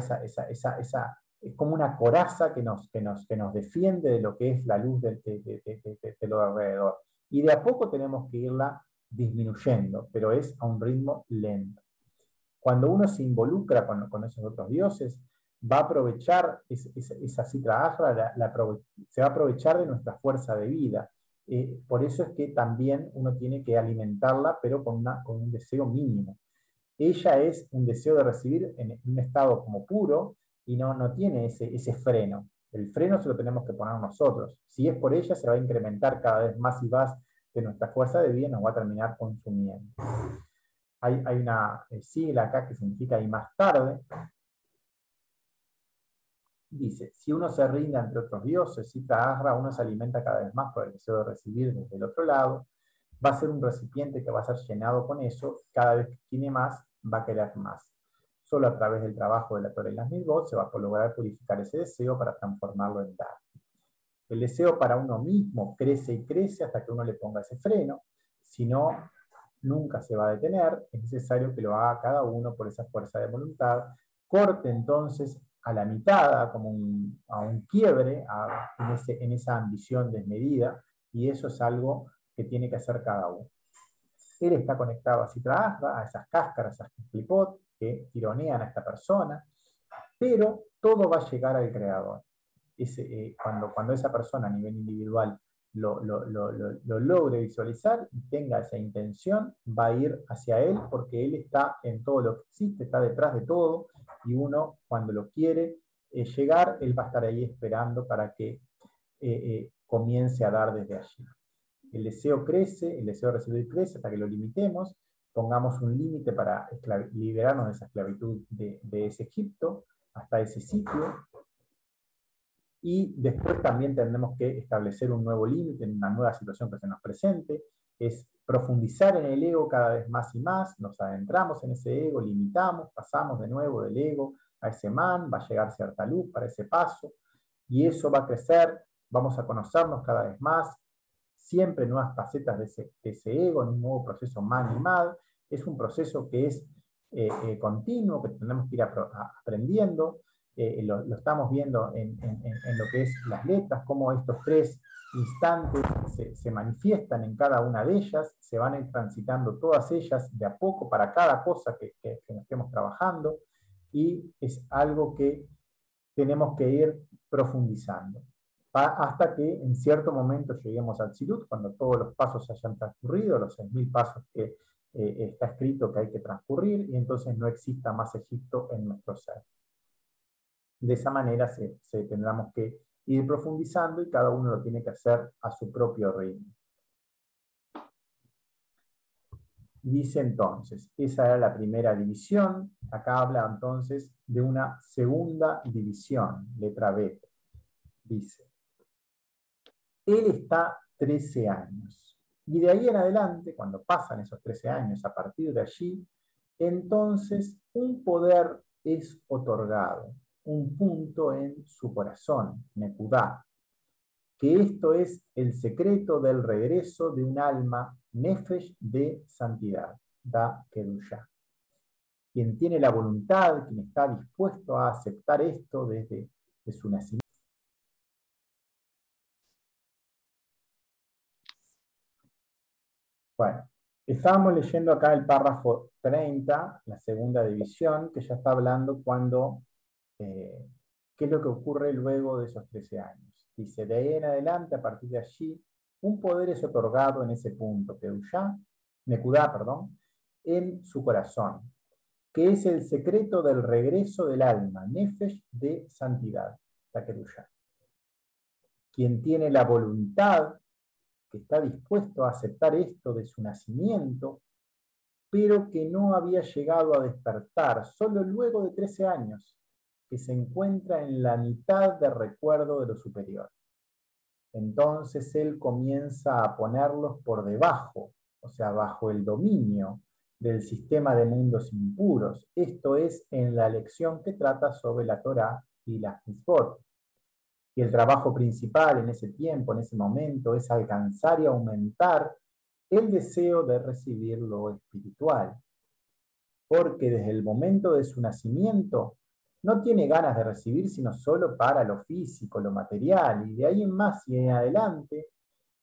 es como una coraza que nos defiende de lo que es la luz de lo alrededor. Y de a poco tenemos que irla disminuyendo, pero es a un ritmo lento. Cuando uno se involucra con esos otros dioses, va a aprovechar esa Sitra Ahra, se va a aprovechar de nuestra fuerza de vida. Por eso es que también uno tiene que alimentarla, pero con un deseo mínimo. Ella es un deseo de recibir en un estado como puro y no tiene ese freno. El freno se lo tenemos que poner nosotros. Si es por ella, se va a incrementar cada vez más y más de nuestra fuerza de vida y nos va a terminar consumiendo. Hay una sigla acá que significa y más tarde. Dice, si uno se rinde ante otros dioses, Sitra Ahra, uno se alimenta cada vez más por el deseo de recibir desde el otro lado, va a ser un recipiente que va a ser llenado con eso, cada vez que tiene más, va a querer más. Solo a través del trabajo de la Torah y las Mitzvot se va a lograr purificar ese deseo para transformarlo en dar. El deseo para uno mismo crece y crece hasta que uno le ponga ese freno, si no, nunca se va a detener, es necesario que lo haga cada uno por esa fuerza de voluntad, corte entonces a la mitad, como a un quiebre en esa ambición desmedida, y eso es algo que tiene que hacer cada uno. Él está conectado a Sitra Ahra, a esas cáscaras, a esas clipot que tironean a esta persona, pero todo va a llegar al Creador. Cuando esa persona a nivel individual lo logre visualizar y tenga esa intención, va a ir hacia él porque él está en todo lo que existe, está detrás de todo, y uno cuando lo quiere llegar, él va a estar ahí esperando para que comience a dar desde allí. El deseo crece, el deseo de recibir crece hasta que lo limitemos, pongamos un límite para liberarnos de esa esclavitud de ese Egipto, hasta ese sitio, y después también tendremos que establecer un nuevo límite en una nueva situación que se nos presente, es profundizar en el ego cada vez más y más, nos adentramos en ese ego, limitamos, pasamos de nuevo del ego a ese man, va a llegar cierta luz para ese paso, y eso va a crecer, vamos a conocernos cada vez más, siempre nuevas facetas de ese ego, en un nuevo proceso man y mad, es un proceso que es continuo, que tenemos que ir aprendiendo, lo estamos viendo en lo que es las letras, cómo estos tres instantes se manifiestan en cada una de ellas, se van a ir transitando todas ellas de a poco para cada cosa que estemos trabajando, y es algo que tenemos que ir profundizando hasta que en cierto momento lleguemos al Tzilut, cuando todos los pasos hayan transcurrido, los 6.000 pasos que está escrito que hay que transcurrir, y entonces no exista más Egipto en nuestro ser. De esa manera tendremos que ir profundizando y cada uno lo tiene que hacer a su propio ritmo. Dice entonces, esa era la primera división, acá habla entonces de una segunda división, letra B. Dice, él está 13 años, y de ahí en adelante, cuando pasan esos 13 años, a partir de allí, entonces un poder es otorgado, un punto en su corazón, Nekudá, que esto es el secreto del regreso de un alma, Nefesh, de santidad, Da Kedusha. Quien tiene la voluntad, quien está dispuesto a aceptar esto desde su nacimiento. Bueno, estábamos leyendo acá el párrafo 30, la segunda división, que ya está hablando cuando, qué es lo que ocurre luego de esos 13 años. Dice, de ahí en adelante, a partir de allí, un poder es otorgado en ese punto, Nekudá, en su corazón, que es el secreto del regreso del alma, Nefesh, de santidad, la Kedusha. Quien tiene la voluntad, que está dispuesto a aceptar esto de su nacimiento, pero que no había llegado a despertar solo luego de 13 años, que se encuentra en la mitad de recuerdo de lo superior. Entonces él comienza a ponerlos por debajo, o sea, bajo el dominio del sistema de mundos impuros. Esto es en la lección que trata sobre la Torá y las mitzvot. Y el trabajo principal en ese tiempo, en ese momento, es alcanzar y aumentar el deseo de recibir lo espiritual. Porque desde el momento de su nacimiento no tiene ganas de recibir sino solo para lo físico, lo material, y de ahí en más y en adelante,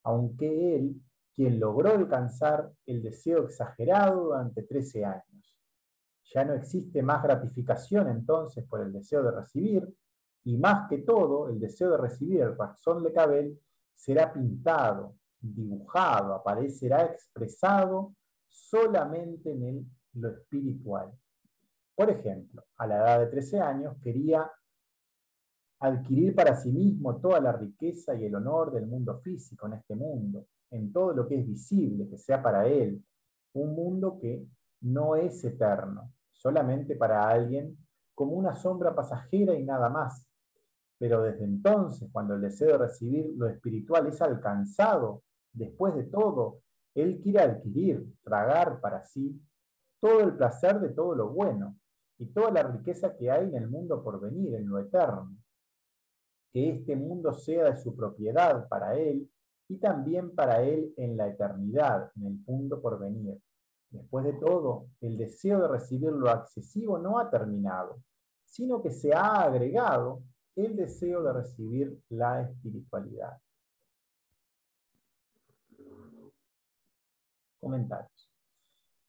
aunque él, quien logró alcanzar el deseo exagerado durante 13 años. Ya no existe más gratificación entonces por el deseo de recibir, y más que todo, el deseo de recibir el Ratzon Lekabel será pintado, dibujado, aparecerá expresado solamente en lo espiritual. Por ejemplo, a la edad de 13 años quería adquirir para sí mismo toda la riqueza y el honor del mundo físico en este mundo, en todo lo que es visible, que sea para él, un mundo que no es eterno, solamente para alguien como una sombra pasajera y nada más. Pero desde entonces, cuando el deseo de recibir lo espiritual es alcanzado, después de todo, él quiere adquirir, tragar para sí todo el placer de todo lo bueno y toda la riqueza que hay en el mundo por venir, en lo eterno. Que este mundo sea de su propiedad para él y también para él en la eternidad, en el mundo por venir. Después de todo, el deseo de recibir lo accesivo no ha terminado, sino que se ha agregado el deseo de recibir la espiritualidad. Comentarios.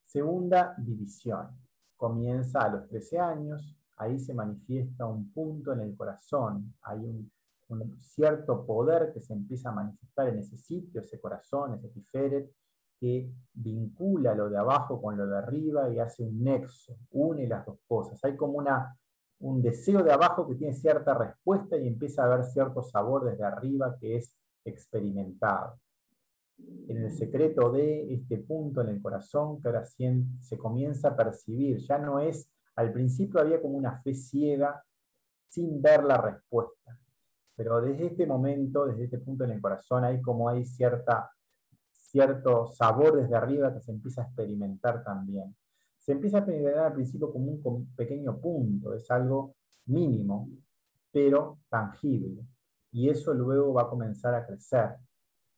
Segunda división. Comienza a los 13 años, ahí se manifiesta un punto en el corazón, hay un cierto poder que se empieza a manifestar en ese sitio, ese corazón, ese tiferet, que vincula lo de abajo con lo de arriba y hace un nexo, une las dos cosas. Hay como un deseo de abajo que tiene cierta respuesta y empieza a haber cierto sabor desde arriba que es experimentado. En el secreto de este punto en el corazón que ahora se comienza a percibir, ya no es, al principio había como una fe ciega sin ver la respuesta, Pero desde este momento, desde este punto en el corazón, hay como hay cierto sabor desde arriba que se empieza a experimentar también. Se empieza a experimentar al principio como un pequeño punto, es algo mínimo, pero tangible. Y eso luego va a comenzar a crecer.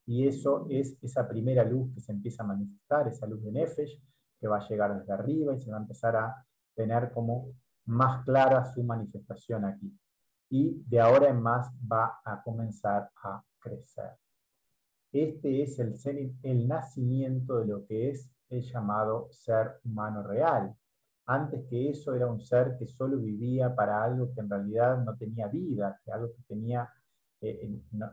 Y eso es esa primera luz que se empieza a manifestar, esa luz de Nefesh, que va a llegar desde arriba y se va a empezar a tener como más clara su manifestación aquí. Y de ahora en más va a comenzar a crecer. Este es el nacimiento de lo que es el llamado ser humano real. Antes que eso era un ser que solo vivía para algo que en realidad no tenía vida, que algo que tenía,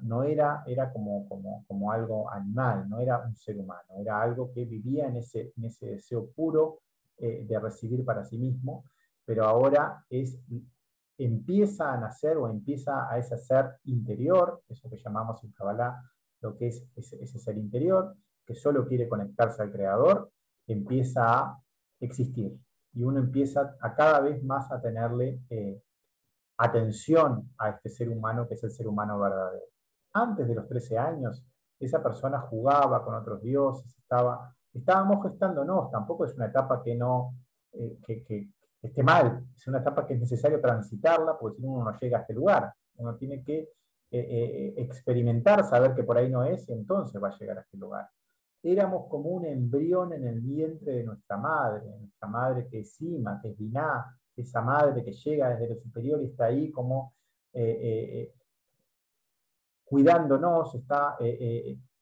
no era como algo animal, no era un ser humano, era algo que vivía en ese deseo puro de recibir para sí mismo, pero ahora empieza a nacer o empieza a ese ser interior, eso que llamamos en Kabbalah lo que es ese ser interior, que solo quiere conectarse al Creador, empieza a existir. Y uno empieza a cada vez más a tenerle atención a este ser humano que es el ser humano verdadero. Antes de los 13 años, esa persona jugaba con otros dioses, estábamos gestándonos, tampoco es una etapa que no que esté mal, es una etapa que es necesario transitarla, porque si no uno no llega a este lugar, uno tiene que experimentar, saber que por ahí no es, y entonces va a llegar a este lugar. Éramos como un embrión en el vientre de nuestra madre que es Sima, que es Diná, esa madre que llega desde lo superior y está ahí como cuidándonos, está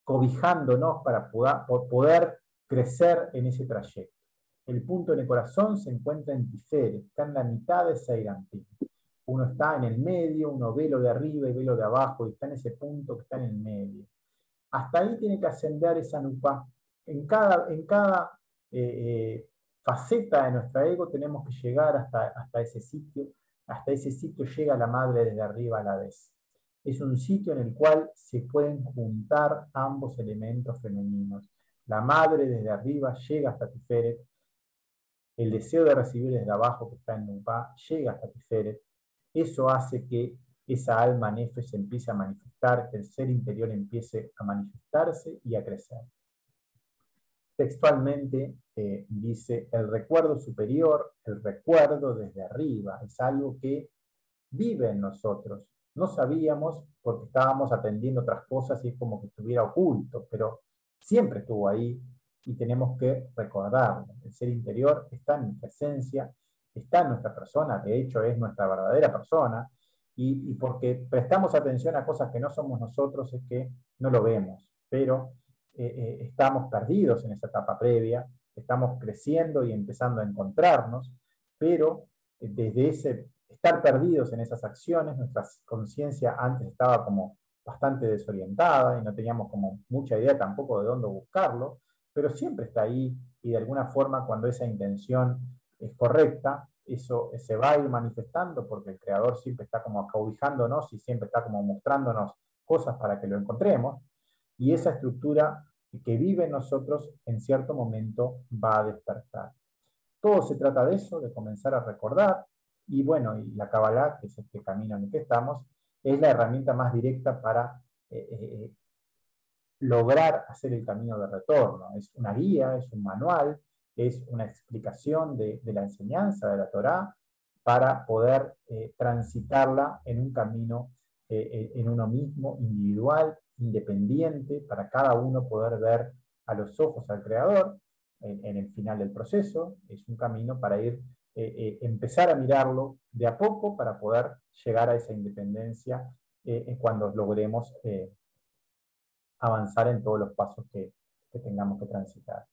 cobijándonos para poder crecer en ese trayecto. El punto en el corazón se encuentra en Tiferet, está en la mitad de Seiranpin. Uno está en el medio, uno ve lo de arriba y ve lo de abajo, y está en ese punto que está en el medio. Hasta ahí tiene que ascender esa nupa. En cada faceta de nuestra ego tenemos que llegar hasta ese sitio. Hasta ese sitio llega la madre desde arriba a la vez. Es un sitio en el cual se pueden juntar ambos elementos femeninos. La madre desde arriba llega hasta Tiferet. El deseo de recibir desde abajo que está en Nupá llega hasta Tiferet. Eso hace que esa alma nefesh se empiece a manifestar, que el ser interior empiece a manifestarse y a crecer. Textualmente dice, el recuerdo superior, el recuerdo desde arriba, es algo que vive en nosotros. No sabíamos porque estábamos atendiendo otras cosas y es como que estuviera oculto, pero siempre estuvo ahí y tenemos que recordarlo. El ser interior está en nuestra esencia, está en nuestra persona, de hecho es nuestra verdadera persona, y porque prestamos atención a cosas que no somos nosotros es que no lo vemos, pero estamos perdidos en esa etapa previa, estamos creciendo y empezando a encontrarnos, pero desde ese estar perdidos en esas acciones, nuestra conciencia antes estaba como bastante desorientada y no teníamos como mucha idea tampoco de dónde buscarlo, pero siempre está ahí y de alguna forma cuando esa intención es correcta, eso se va a ir manifestando porque el Creador siempre está como acobijándonos y siempre está como mostrándonos cosas para que lo encontremos, y esa estructura que vive en nosotros en cierto momento va a despertar. Todo se trata de eso, de comenzar a recordar, y bueno, y la Kabbalah, que es este camino en el que estamos, es la herramienta más directa para lograr hacer el camino de retorno. Es una guía, es un manual, es una explicación de la enseñanza de la Torá para poder transitarla en un camino en uno mismo, individual, independiente, para cada uno poder ver a los ojos al Creador en el final del proceso. Es un camino para ir, empezar a mirarlo de a poco para poder llegar a esa independencia cuando logremos avanzar en todos los pasos que tengamos que transitar.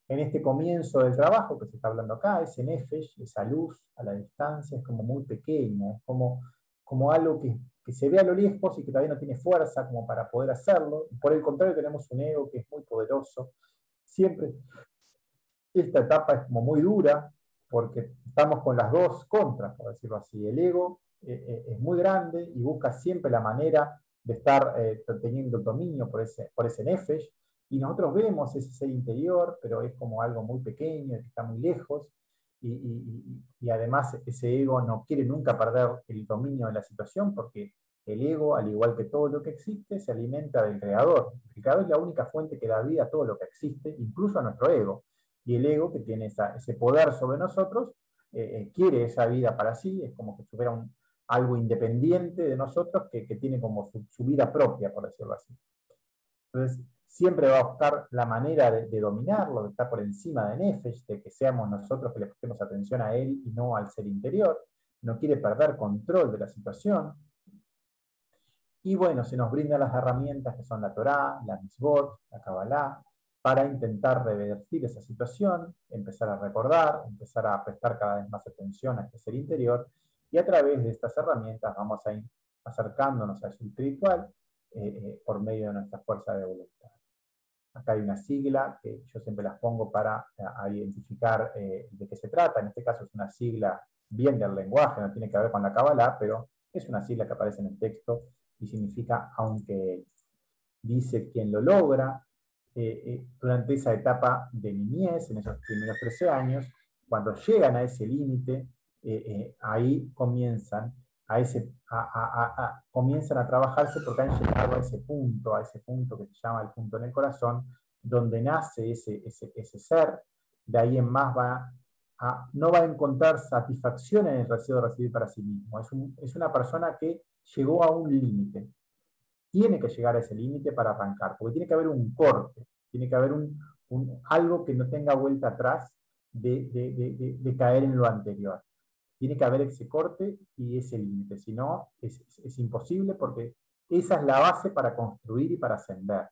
En este comienzo del trabajo que se está hablando acá, ese nefesh, esa luz a la distancia, es como muy pequeña, es como algo que se ve a lo lejos y que todavía no tiene fuerza como para poder hacerlo. Y por el contrario, tenemos un ego que es muy poderoso. Siempre esta etapa es como muy dura, porque estamos con las dos contras, por decirlo así. El ego es muy grande y busca siempre la manera de estar teniendo el dominio por ese nefesh, y nosotros vemos ese ser interior, pero es como algo muy pequeño, que está muy lejos, y además ese ego no quiere nunca perder el dominio de la situación, porque El ego, al igual que todo lo que existe, se alimenta del creador. El creador es la única fuente que da vida a todo lo que existe, incluso a nuestro ego. Y el ego, que tiene ese poder sobre nosotros, quiere esa vida para sí, es como que fuera algo independiente de nosotros que tiene como su vida propia, por decirlo así. Entonces, siempre va a buscar la manera de dominarlo, de estar por encima de Nefesh, de que seamos nosotros que le prestemos atención a él y no al ser interior. No quiere perder control de la situación. Y bueno, se nos brindan las herramientas que son la Torá, la Mitzvot, la Kabbalah, para intentar revertir esa situación, empezar a recordar, empezar a prestar cada vez más atención a este ser interior, y a través de estas herramientas vamos a ir acercándonos al espiritual por medio de nuestra fuerza de voluntad. Acá hay una sigla que yo siempre las pongo para identificar de qué se trata. En este caso es una sigla bien del lenguaje, no tiene que ver con la Kabbalah, pero es una sigla que aparece en el texto y significa aunque. Dice quien lo logra durante esa etapa de niñez, en esos primeros 13 años, cuando llegan a ese límite, ahí comienzan comienzan a trabajarse porque han llegado a ese punto que se llama el punto en el corazón, donde nace ese ser. De ahí en más no va a encontrar satisfacción en el deseo de recibir para sí mismo. Es una persona que llegó a un límite. Tiene que llegar a ese límite para arrancar, porque tiene que haber un corte, tiene que haber algo que no tenga vuelta atrás de caer en lo anterior. Tiene que haber ese corte y ese límite, si no es imposible, porque esa es la base para construir y para ascender.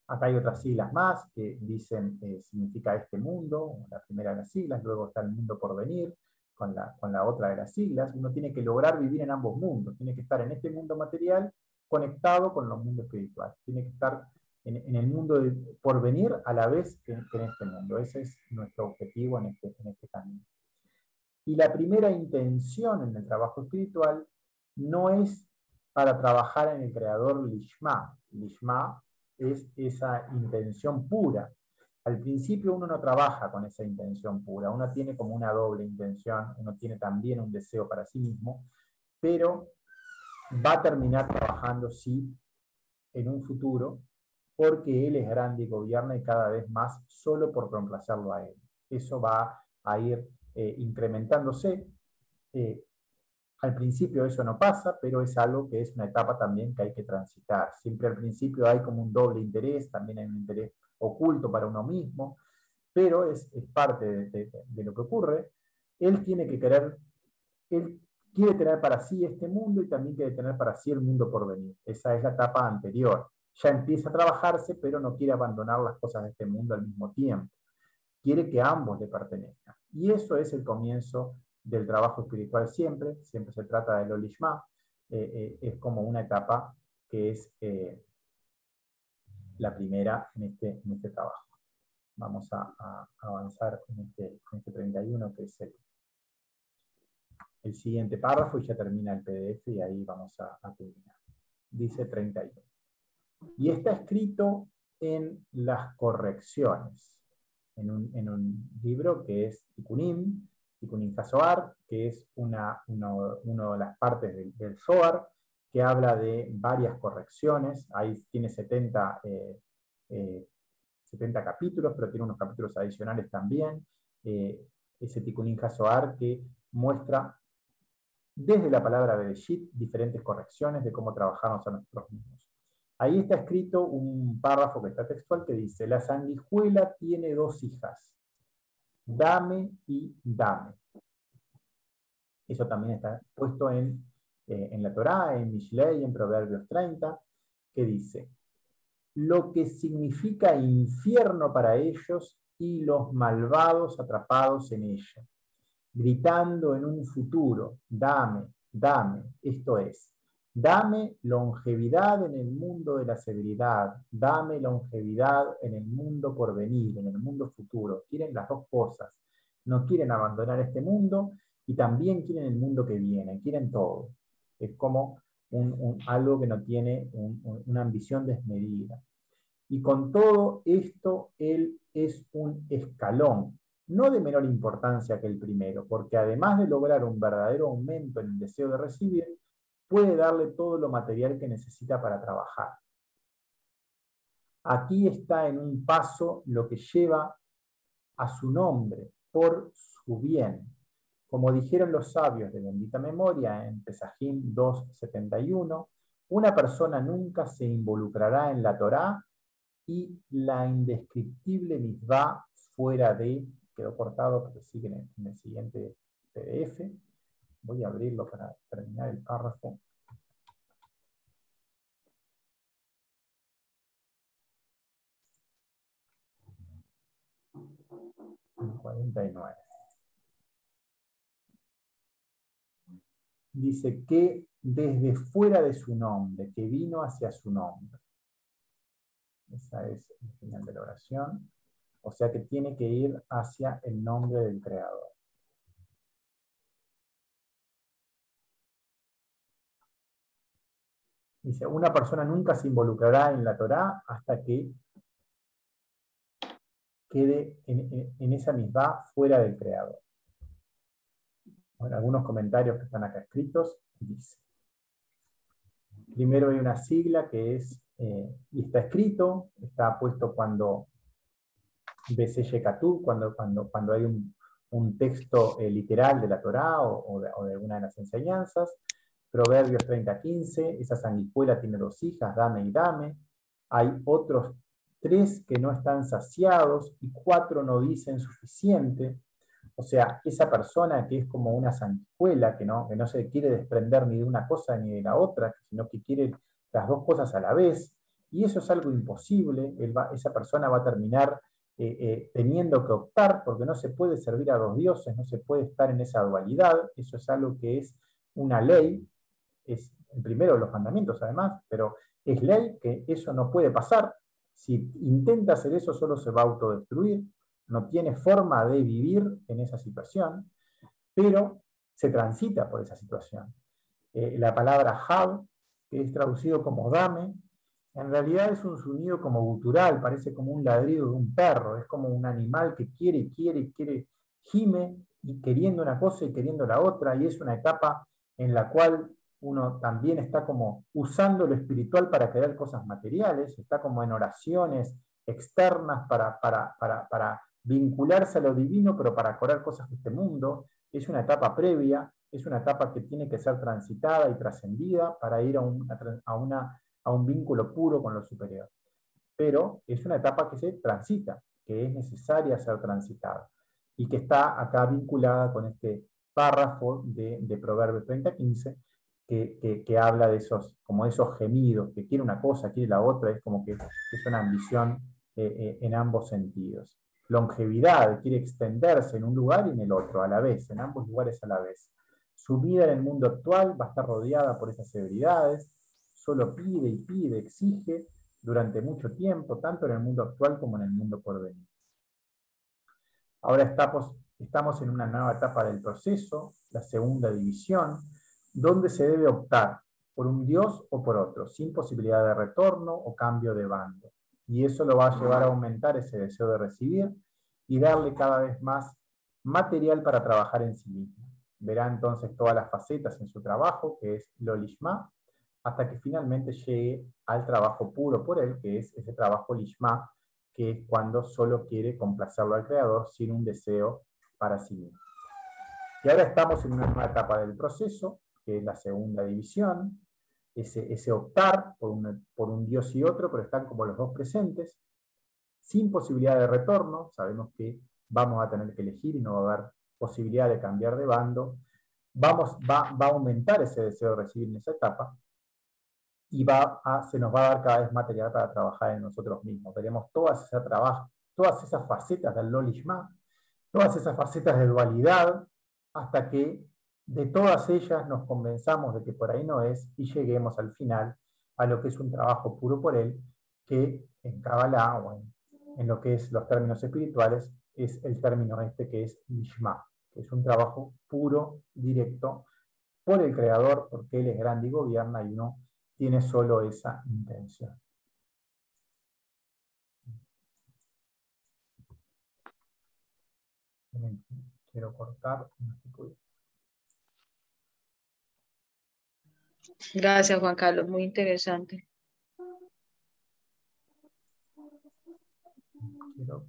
Acá hay otras siglas más que dicen, significa este mundo, la primera de las siglas, luego está el mundo por venir, con la otra de las siglas. Uno tiene que lograr vivir en ambos mundos, tiene que estar en este mundo material conectado con los mundos espirituales, tiene que estar en el mundo por venir a la vez que en este mundo. Ese es nuestro objetivo en este camino. Y la primera intención en el trabajo espiritual no es para trabajar en el creador lishma. Lishma es esa intención pura. Al principio uno no trabaja con esa intención pura, uno tiene como una doble intención, uno tiene también un deseo para sí mismo, pero va a terminar trabajando sí en un futuro, porque él es grande y gobierna y cada vez más solo por complacerlo a él. Eso va a ir incrementándose. Al principio eso no pasa, pero es algo que es una etapa también que hay que transitar. Siempre al principio hay como un doble interés, también hay un interés oculto para uno mismo, pero es parte de lo que ocurre. Él tiene que querer, él quiere tener para sí este mundo y también quiere tener para sí el mundo por venir. Esa es la etapa anterior. Ya empieza a trabajarse, pero no quiere abandonar las cosas de este mundo al mismo tiempo. Quiere que ambos le pertenezcan. Y eso es el comienzo del trabajo espiritual siempre se trata del Olishma, es como una etapa que es la primera en este trabajo. Vamos a avanzar en este 31, que es el siguiente párrafo, y ya termina el PDF, y ahí vamos a terminar. Dice 31. Y está escrito en las correcciones, en un libro que es Tikkunim HaZohar, que es una de las partes del Zohar, que habla de varias correcciones. Ahí tiene 70 capítulos, pero tiene unos capítulos adicionales también. Ese Tikkunim HaZohar que muestra desde la palabra Bereshit diferentes correcciones de cómo trabajamos a nosotros mismos. Ahí está escrito un párrafo que está textual que dice: la sanguijuela tiene dos hijas, dame y dame. Eso también está puesto en la Torá, en Mishlei, en Proverbios 30, que dice: lo que significa infierno para ellos y los malvados atrapados en ella, gritando en un futuro, dame, dame, esto es, dame longevidad en el mundo de la severidad, dame longevidad en el mundo por venir, en el mundo futuro. Quieren las dos cosas. No quieren abandonar este mundo y también quieren el mundo que viene, quieren todo. Es como algo que no tiene una ambición desmedida. Y con todo esto, él es un escalón, no de menor importancia que el primero, porque además de lograr un verdadero aumento en el deseo de recibir, puede darle todo lo material que necesita para trabajar. Aquí está en un paso lo que lleva a su nombre, por su bien. Como dijeron los sabios de bendita memoria en Pesajim 2:71, una persona nunca se involucrará en la Torá y la indescriptible mitzvá fuera de, quedó cortado porque sigue en el siguiente PDF, voy a abrirlo para terminar el párrafo. En 49. Dice que desde fuera de su nombre, que vino hacia su nombre. Esa es el final de la oración. O sea que tiene que ir hacia el nombre del Creador. Dice, una persona nunca se involucrará en la Torá hasta que quede en esa misma fuera del Creador. Bueno, algunos comentarios que están acá escritos, dice. Primero hay una sigla que es, y está escrito, está puesto cuando Beseye Katú, cuando hay un texto literal de la Torá o de alguna de las enseñanzas. Proverbios 30:15, esa sanguijuela tiene 2 hijas, dame y dame. Hay otros 3 que no están saciados y 4 no dicen suficiente. O sea, esa persona que es como una sanguijuela, que no se quiere desprender ni de una cosa ni de la otra, sino que quiere las 2 cosas a la vez, y eso es algo imposible. Esa persona va a terminar teniendo que optar, porque no se puede servir a 2 dioses, no se puede estar en esa dualidad. Eso es algo que es una ley, es el primero de los mandamientos además, pero es ley que eso no puede pasar. Si intenta hacer eso, solo se va a autodestruir, no tiene forma de vivir en esa situación, pero se transita por esa situación. La palabra hab, que es traducido como dame, en realidad es un sonido como gutural, parece como un ladrido de un perro, es como un animal que quiere, gime, y queriendo una cosa y queriendo la otra, y es una etapa en la cual uno también está como usando lo espiritual para querer cosas materiales, está como en oraciones externas para vincularse a lo divino, pero para correr cosas de este mundo. Es una etapa previa, es una etapa que tiene que ser transitada y trascendida para ir a un vínculo puro con lo superior. Pero es una etapa que se transita, que es necesaria ser transitada, y que está acá vinculada con este párrafo de Proverbios 30:15, que habla de esos, como esos gemidos, que quiere una cosa, quiere la otra, es como que es una ambición en ambos sentidos. Longevidad, quiere extenderse en un lugar y en el otro, a la vez, en ambos lugares a la vez. Su vida en el mundo actual va a estar rodeada por esas severidades, solo pide y pide, exige durante mucho tiempo, tanto en el mundo actual como en el mundo por venir. Ahora estamos en una nueva etapa del proceso, la segunda división, donde se debe optar por un Dios o por otro, sin posibilidad de retorno o cambio de bando. Y eso lo va a llevar a aumentar ese deseo de recibir y darle cada vez más material para trabajar en sí mismo. Verá entonces todas las facetas en su trabajo, que es lo lishma, hasta que finalmente llegue al trabajo puro por él, que es ese trabajo lishma, que es cuando solo quiere complacerlo al Creador sin un deseo para sí mismo. Y ahora estamos en una nueva etapa del proceso, que es la segunda división, ese optar por un Dios y otro, pero están como los dos presentes, sin posibilidad de retorno. Sabemos que vamos a tener que elegir y no va a haber posibilidad de cambiar de bando. Va a aumentar ese deseo de recibir en esa etapa, y se nos va a dar cada vez material para trabajar en nosotros mismos. Veremos todas esas facetas del Lolishma, todas esas facetas de dualidad, hasta que de todas ellas nos convenzamos de que por ahí no es, y lleguemos al final a lo que es un trabajo puro por él, que en Kabbalah, o en lo que es los términos espirituales, es el término que es Lishma, que es un trabajo puro, directo, por el Creador, porque Él es grande y gobierna, y uno tiene solo esa intención. Quiero cortar. Gracias, Juan Carlos, muy interesante. Quiero